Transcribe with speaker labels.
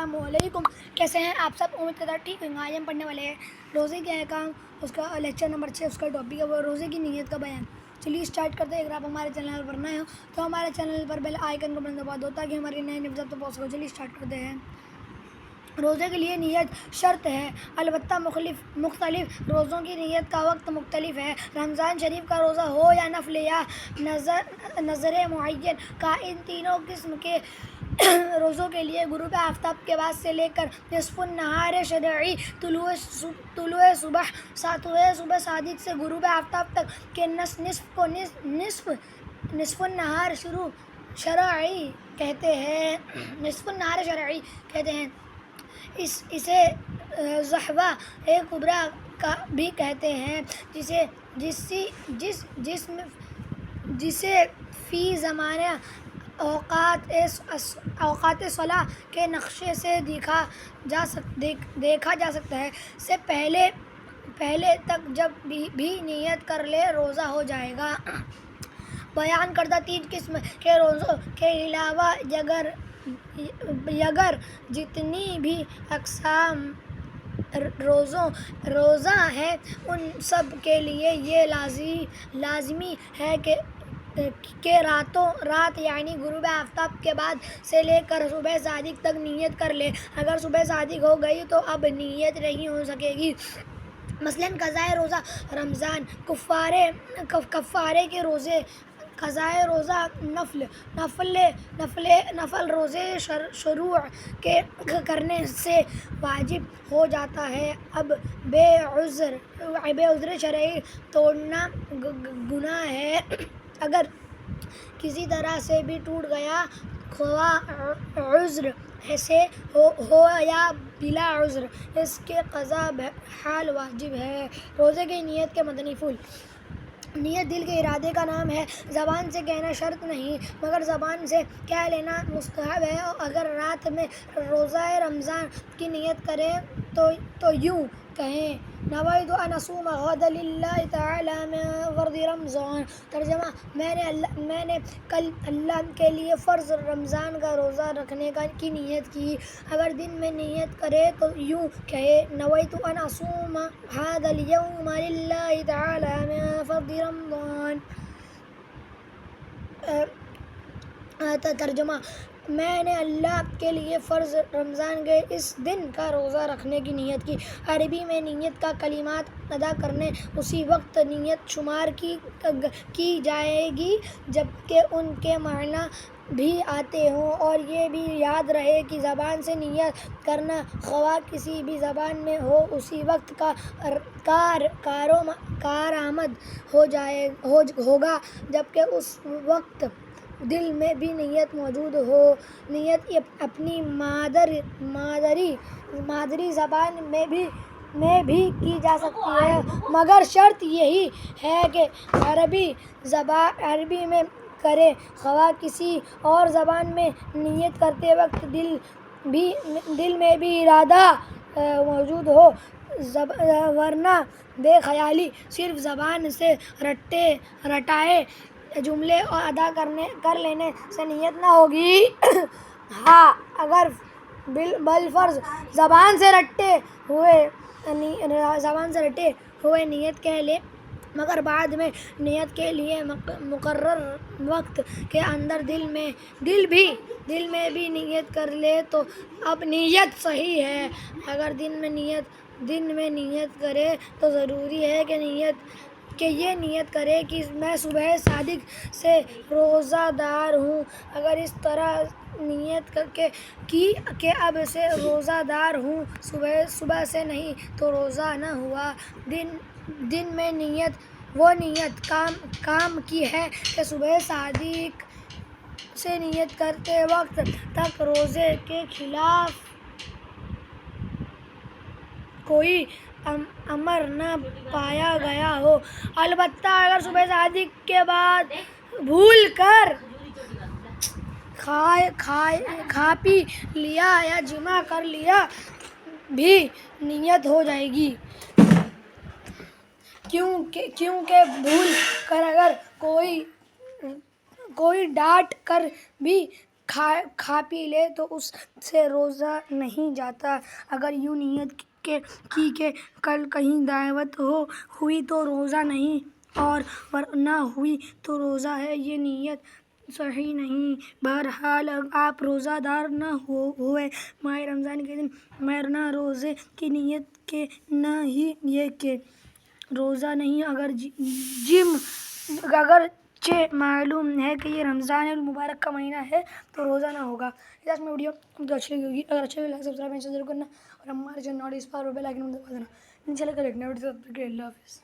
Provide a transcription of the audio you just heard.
Speaker 1: السلام علیکم، کیسے ہیں آپ سب؟ امید کرتا ٹھیک ہوئیں گے۔ آج ہم پڑھنے والے ہیں روزے کے احکام، اس کا لیکچر نمبر 6، اس کا ٹاپک ہے وہ روزے کی نیت کا بیان۔ چلیے اسٹارٹ کرتے ہیں۔ اگر آپ ہمارے چینل پر نئے ہو تو ہمارے چینل پر بیل آئیکن کو بٹن دبا دو تاکہ ہماری نئے اپڈیٹ تو پہنچ سکو۔ چلیے اسٹارٹ کرتے ہیں۔ روزے کے لیے نیت شرط ہے، البتہ مختلف روزوں کی نیت کا وقت مختلف ہے۔ رمضان شریف کا روزہ ہو یا نفل یا نذر معین کا، ان تینوں قسم کے روزوں کے لیے غروب آفتاب کے بعد سے لے کر نصف النہار شرعی، طلوع صبح صادق سے غروب آفتاب تک کے نصف النہار شرعی کہتے ہیں۔ نصف النہار شرعی کہتے ہیں۔ اسے ضحوہ کبریٰ کا بھی کہتے ہیں، جسے فی زمانہ اوقات صلاح کے نقشے سے دیکھا جا سکتا ہے، سے پہلے تک جب بھی نیت کر لے روزہ ہو جائے گا۔ بیان کردہ 3 قسم کے روزوں کے علاوہ دیگر جتنی بھی اقسام روزہ ہیں، ان سب کے لیے یہ لازمی ہے کہ رات یعنی غروب آفتاب کے بعد سے لے کر صبح صادق تک نیت کر لے۔ اگر صبح صادق ہو گئی تو اب نیت نہیں ہو سکے گی۔ مثلاً قضائے روزہ رمضان، کفارے کے روزے، قضائے روزہ نفل روزے شروع کرنے سے واجب ہو جاتا ہے۔ اب بے عذر شرعی توڑنا گناہ ہے۔ اگر کسی طرح سے بھی ٹوٹ گیا، خواہ عذر سے ہو یا بلا عذر، اس کے قضا بحال واجب ہے۔ روزے کی نیت کے مدنی پھول۔ نیت دل کے ارادے کا نام ہے، زبان سے کہنا شرط نہیں، مگر زبان سے کہہ لینا مستحب ہے۔ اگر رات میں روزہ رمضان کی نیت کریں تو یوں کہیں: نویت ان اصوم غدا للہ تعالی من فرض رمضان۔ ترجمہ: میں نے کل اللہ کے لیے فرض رمضان کا روزہ رکھنے کی نیت کی۔ اگر دن میں نیت کرے تو یوں کہے: نویت ان اصوم ھذا الیوم للہ تعالی من فرض رمضان۔ ترجمہ: میں نے اللہ کے لیے فرض رمضان کے اس دن کا روزہ رکھنے کی نیت کی۔ عربی میں نیت کا کلمات ادا کرنے اسی وقت نیت شمار کی جائے گی جبکہ ان کے معنی بھی آتے ہوں، اور یہ بھی یاد رہے کہ زبان سے نیت کرنا خواہ کسی بھی زبان میں ہو اسی وقت کارآمد ہوگا جبکہ اس وقت دل میں بھی نیت موجود ہو۔ نیت اپنی مادری زبان میں بھی کی جا سکتی ہے، مگر شرط یہی ہے کہ عربی میں کرے، خواہ کسی اور زبان میں نیت کرتے وقت دل میں بھی ارادہ موجود ہو، ورنہ بے خیالی صرف زبان سے رٹائے جملے ادا کر لینے سے نیت نہ ہوگی۔ ہاں، اگر بالفرض زبان سے رٹے ہوئے نیت کہہ لے، مگر بعد میں نیت کے لیے مقرر وقت کے اندر دل میں بھی نیت کر لے تو اب نیت صحیح ہے۔ اگر دن میں نیت کرے تو ضروری ہے کہ یہ نیت کرے کہ میں صبح صادق سے روزہ دار ہوں۔ اگر اس طرح نیت کی کہ اب سے روزہ دار ہوں، صبح سے نہیں، تو روزہ نہ ہوا۔ دن میں وہ نیت کام کی ہے کہ صبح صادق سے نیت کرتے وقت تک روزے کے خلاف کوئی امر نہ پایا گیا ہو۔ البتہ اگر صبح صادق کے بعد بھول کر کھا پی لیا یا جماع کر لیا بھی نیت ہو جائے گی، کیونکہ بھول کر اگر کوئی ڈانٹ کر بھی کھا پی لے تو اس سے روزہ نہیں جاتا۔ اگر یوں نیت کی کہ کل کہیں دعوت ہوئی تو روزہ نہیں اور نہ ہوئی تو روزہ ہے، یہ نیت صحیح نہیں۔ بہرحال آپ روزہ دار نہ ہوئے ماہ رمضان کے دن مرنا روزے کی نیت کے، نہ ہی یہ کہ روزہ نہیں۔ اگرچہ معلوم ہے کہ یہ رمضان المبارک کا مہینہ ہے تو روزہ نہ ہوگا۔ اس میں ویڈیو اچھی لگی ہوگی، اگر اچھی لگی لائک سبسکرائب ضرور کرنا اور ہمارے چینل نوٹ اس پر بیل آئکن دبا دینا۔ انشاءاللہ کل ایک نئی ویڈیو سے، تب تک کے لیے اللہ حافظ۔